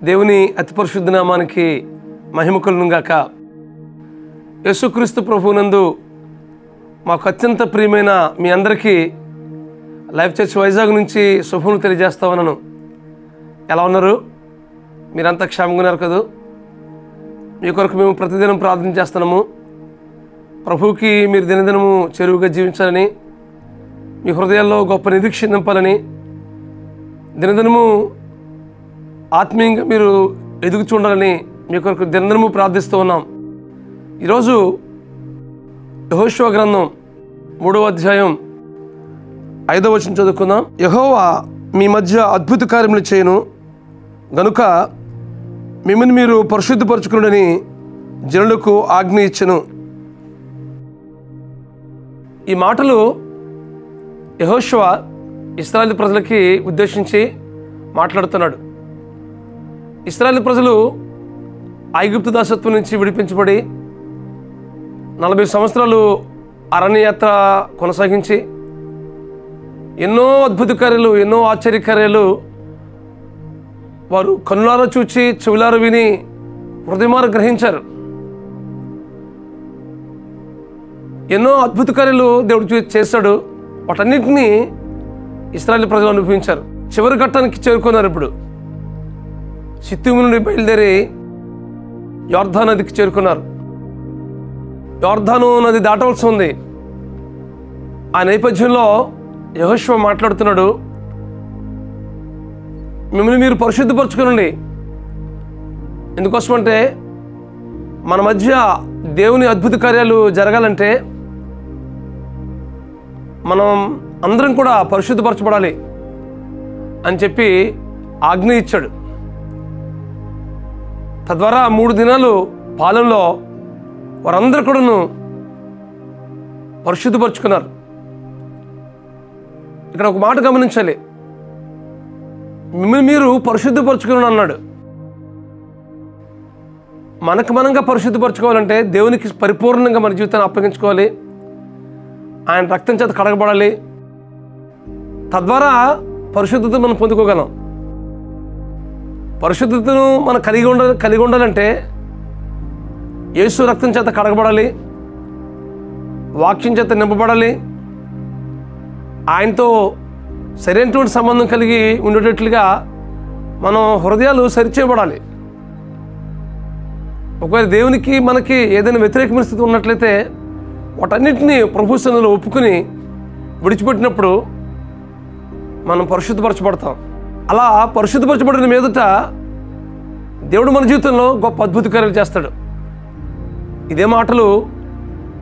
దేవుని అతి పరిశుద్ధ నామానికి మహిమ కలుగును గాక. యేసుక్రీస్తు ప్రభువునందు మాకు అత్యంత ప్రియమైన మీ అందరికీ లైఫ్ చర్చ్ వైజాగ్ నుంచి శుభములు తెలియజేస్తా ఉన్నాను. ఎలా ఉన్నారు? మీరంతా క్షేమంగా ఉన్నారు కదా? మీ కొరకు మేము ప్రతిదినం ప్రార్థన చేస్తున్నాము. ప్రభువుకి మీరు దినదినము చెరువుగా జీవించాలని, మీ హృదయాల్లో గొప్ప నిరీక్షణ నింపాలని, దినదినము ఆత్మీయంగా మీరు ఎదుగు చూడాలని మీ కొరకు దినదినము ప్రార్థిస్తూ ఉన్నాం. ఈరోజు యెహోషువ గ్రంథం 3వ అధ్యాయం 5వ వచనం చదువుకుందాం. యెహోవా మీ మధ్య అద్భుత కార్యములు చేయను గనుక మిమ్మల్ని మీరు పరిశుద్ధపరచుకునుడని జనులకు ఆజ్ఞ ఇచ్చెను. ఈ మాటలు యెహోషువ ఇశ్రాయేలు ప్రజలకి ఉద్దేశించి మాట్లాడుతున్నాడు. ఇశ్రాయేలు ప్రజలు ఐగుప్తు దాసత్వం నుంచి విడిపించబడి 40 సంవత్సరాలు అరణ్యయాత్ర కొనసాగించి ఎన్నో అద్భుత కార్యాలు, ఎన్నో ఆశ్చర్యకార్యాలు వారు కన్నులారా చూచి చెవులారా విని హృదయమారా గ్రహించారు. ఎన్నో అద్భుత కార్యాలు దేవుడు చేశాడు. వాటన్నిటినీ ఇశ్రాయేలు ప్రజలు అనుభవించారు. చివరి ఘట్టానికి చేరుకున్నారు. ఇప్పుడు సిత్తీము నుండి బయలుదేరి యోర్దాను నదికి చేరుకున్నారు. యోర్దాను నది దాటవలసి ఉంది. ఆ నేపథ్యంలో యెహోషువ మాట్లాడుతున్నాడు, మిమ్మల్ని మీరు పరిశుద్ధపరచుకోనండి. ఎందుకోసమంటే మన మధ్య దేవుని అద్భుత కార్యాలు జరగాలంటే మనం అందరం కూడా పరిశుద్ధపరచబడాలి అని చెప్పి ఆజ్ఞ ఇచ్చాడు. తద్వారా 3 దినాలు పాలనలో వారందరూ కూడాను పరిశుద్ధపరచుకున్నారు. ఇక్కడ ఒక మాట గమనించాలి, మిమ్మల్ని మీరు పరిశుద్ధపరచుకుని అన్నాడు. మనకు మనంగా పరిశుద్ధపరచుకోవాలంటే దేవునికి పరిపూర్ణంగా మన జీవితాన్ని అప్పగించుకోవాలి. ఆయన రక్తం చేత కడగబడాలి. తద్వారా పరిశుద్ధతను మనం పొందుకోగలం. పరిశుద్ధతను మనం కలిగి ఉండాలంటే యేసు రక్తం చేత కడగబడాలి, వాక్యం చేత నింపబడాలి, ఆయనతో సరైనటువంటి సంబంధం కలిగి ఉండేటట్లుగా మనం హృదయాలు సరిచేయబడాలి. ఒకవేళ దేవునికి మనకి ఏదైనా వ్యతిరేకమైన స్థితి ఉన్నట్లయితే వాటన్నిటినీ ప్రభు సన్నిధిలో ఒప్పుకుని విడిచిపెట్టినప్పుడు మనం పరిశుద్ధపరచబడతాం. అలా పరిశుద్ధపరచబడిన మీదట దేవుడు మన జీవితంలో గొప్ప అద్భుత కార్యాలు చేస్తాడు. ఇదే మాటలు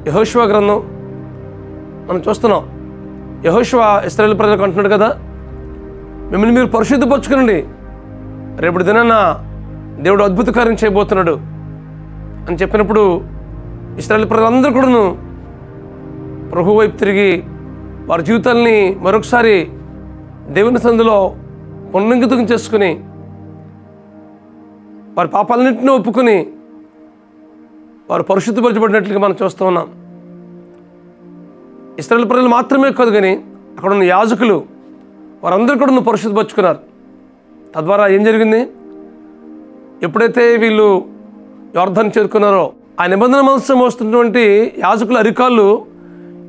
యెహోషువ గ్రంథం మనం చూస్తున్నాం. యెహోషువ ఇశ్రాయేలు ప్రజలకు అంటున్నాడు కదా, మిమ్మల్ని మీరు పరిశుద్ధపరచుకునండి, రేపటి దినాన దేవుడు అద్భుత కార్యం చేయబోతున్నాడు అని చెప్పినప్పుడు ఇశ్రాయేలు ప్రజలందరూ కూడాను ప్రభు వైపు తిరిగి వారి జీవితాల్ని మరొకసారి దేవుని సన్నిధిలో పునరంకితం చేసుకుని వారి పాపాలన్నింటినీ ఒప్పుకొని వారు పరిశుద్ధపరచబడినట్లుగా మనం చూస్తూ ఉన్నాం. ఇశ్రాయేలు ప్రజలు మాత్రమే కాదు కానీ అక్కడ ఉన్న యాజకులు వారందరూ కూడా పరిశుద్ధపరచుకున్నారు. తద్వారా ఏం జరిగింది? ఎప్పుడైతే వీళ్ళు యోర్దాను చేరుకున్నారో ఆ నిబంధన మనసు మోస్తున్నటువంటి యాజకుల అరికాళ్ళు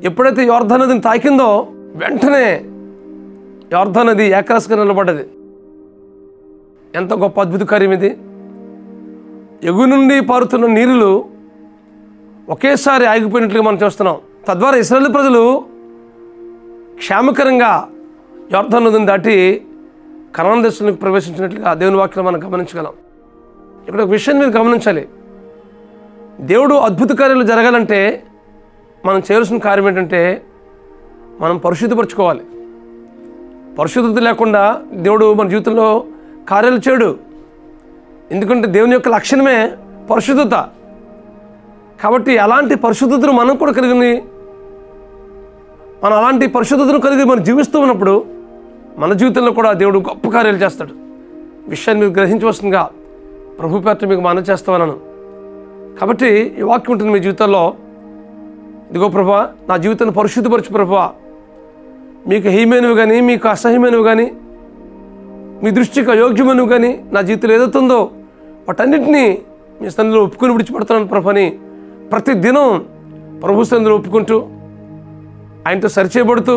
ఎప్పుడైతే యోర్దాను నదిని తాకిందో వెంటనే యోర్దాను నది ఏకరాశిగా నిలబడ్డది. ఎంత గొప్ప అద్భుత కార్యం ఇది! ఎగువ నుండి పారుతున్న నీరులు ఒకేసారి ఆగిపోయినట్లుగా మనం చూస్తున్నాం. తద్వారా ఇశ్రాయేలు ప్రజలు క్షేమకరంగా యోర్దాను నదిని దాటి కనాను దేశంలోకి ప్రవేశించినట్లుగా దేవుని వాక్యం మనం గమనించగలం. ఇక్కడ ఒక విషయం మీరు గమనించాలి, దేవుడు అద్భుత కార్యాలు జరగాలంటే మనం చేయాల్సిన కార్యం ఏంటంటే మనం పరిశుద్ధపరచుకోవాలి. పరిశుద్ధత లేకుండా దేవుడు మన జీవితంలో కార్యాలు చేయడు. ఎందుకంటే దేవుని యొక్క లక్షణమే పరిశుద్ధత. కాబట్టి అలాంటి పరిశుద్ధతను మనం కూడా మనం అలాంటి పరిశుద్ధతను కలిగి మనం జీవిస్తూ ఉన్నప్పుడు మన జీవితంలో కూడా దేవుడు గొప్ప కార్యాలు చేస్తాడు. విషయాన్ని మీరు గ్రహించవలసిందిగా ప్రభు పేరట మీకు మనవి చేస్తామన్నాను. కాబట్టి ఈ వాక్యం ఉంటుంది మీ జీవితంలో, ఇదిగో ప్రభువా, నా జీవితాన్ని పరిశుద్ధపరచు ప్రభువా, మీకు హేయమైనవి కానీ మీకు అసహ్యమైనవి కానీ మీ దృష్టికి అయోగ్యమను కానీ నా జీవితంలో ఏదవుతుందో వాటన్నిటినీ మీ సన్నిధిలో ఒప్పుకొని విడిచిపెడుతున్నాను ప్రభు అని ప్రతి దినం ప్రభు సన్నిధిలో ఒప్పుకుంటూ ఆయనతో సరిచేయబడుతూ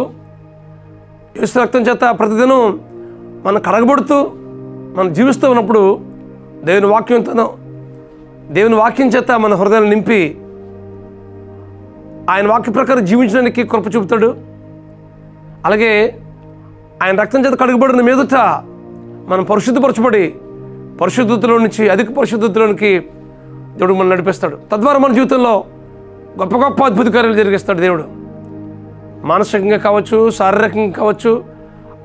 యేసు రక్తం చేత ప్రతిదినం మనం కడగబడుతూ మనం జీవిస్తూ ఉన్నప్పుడు దేవుని వాక్యం చేత మన హృదయాన్ని నింపి ఆయన వాక్య ప్రకారం జీవించడానికి కృప చూపుతాడు. అలాగే ఆయన రక్తం చేత కడుగబడిన మీదట మనం పరిశుద్ధపరచబడి పరిశుద్ధతలో నుంచి అధిక పరిశుద్ధతలోనికి దేవుడు మనం నడిపిస్తాడు. తద్వారా మన జీవితంలో గొప్ప గొప్ప అద్భుత కార్యాలు జరిగిస్తాడు దేవుడు. మానసికంగా కావచ్చు, శారీరకంగా కావచ్చు,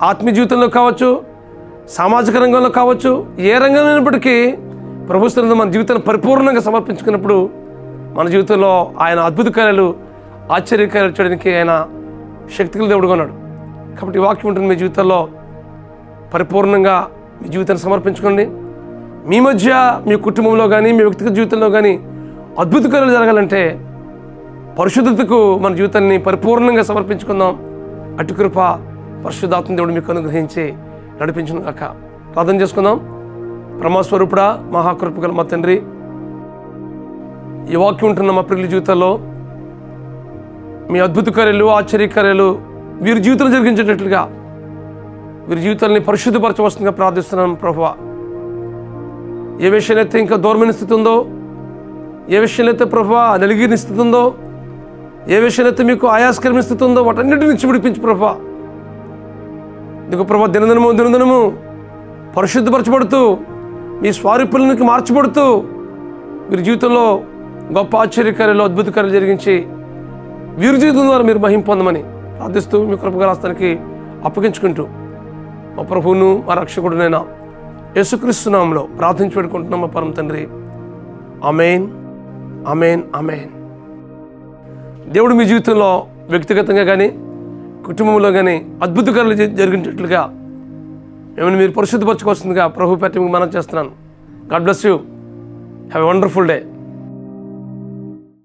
ఆత్మీయ జీవితంలో కావచ్చు, సామాజిక రంగంలో కావచ్చు, ఏ రంగమైనప్పటికీ ప్రభు సన్నిధిలో మన జీవితాన్ని పరిపూర్ణంగా సమర్పించుకున్నప్పుడు మన జీవితంలో ఆయన అద్భుత కార్యాలు, ఆశ్చర్యకార్యాలు చేయడానికి ఆయన శక్తిగల దేవుడుగా ఉన్నాడు. కాబట్టి ఈ వాక్యం ఉంటుంది మీ జీవితంలో పరిపూర్ణంగా మీ జీవితాన్ని సమర్పించుకోండి. మీ మధ్య, మీ కుటుంబంలో కానీ, మీ వ్యక్తిగత జీవితంలో కానీ అద్భుత కార్యాలు జరగాలంటే పరిశుద్ధతకు మన జీవితాన్ని పరిపూర్ణంగా సమర్పించుకుందాం. అటు కృప పరిశుద్ధాత్మ దేవుడు మీకు అనుగ్రహించి నడిపించును గాక. ప్రార్థన చేసుకుందాం. బ్రహ్మస్వరూపుడా, మహాకృప గల మా తండ్రి, ఈ వాక్యం ఉంటున్న మా ప్రియుల జీవితాల్లో మీ అద్భుత కార్యాలు, ఆశ్చర్యకార్యాలు వీరి జీవితంలో జరిగించేటట్లుగా వీరి జీవితాన్ని పరిశుద్ధపరచవలసిందిగా ప్రార్థిస్తున్నాను ప్రభువా. ఏ విషయాలైతే ఇంకా దూరమైన స్థితి ఉందో, ఏ విషయాలైతే ప్రభువా నలిగిన స్థితి ఉందో, ఏ విషయాలైతే మీకు ఆయాస్కరమైన స్థితి ఉందో వాటన్నిటి నుంచి విడిపించి ప్రభువా. ఇదిగో ప్రభా, దినదినము పరిశుద్ధపరచబడుతూ మీ స్వారూప్యానికి మార్చబడుతూ వీరి జీవితంలో గొప్ప ఆశ్చర్యకార్యాలు, అద్భుత కార్యాలు జరిగించి వీరి జీవితం ద్వారా మీరు మహిమ పొందమని ప్రార్థిస్తూ మీ కృపగలాస్తానికి అప్పగించుకుంటూ మా ప్రభువును మా రక్షకుడునైనా యేసుక్రీస్తు నామములో ప్రార్థించి పెట్టుకుంటున్నాం మా పరమ తండ్రి. ఆమేన్, ఆమేన్, ఆమేన్. దేవుడు మీ జీవితంలో వ్యక్తిగతంగా కానీ కుటుంబంలో కానీ అద్భుత కార్యాలు జరిగించేట్లుగా మిమ్మల్ని మీరు పరిశుద్ధపరచుకోవాల్సిందిగా ప్రభు పేట మీకు మనం చేస్తున్నాను. God bless you. Have a wonderful day.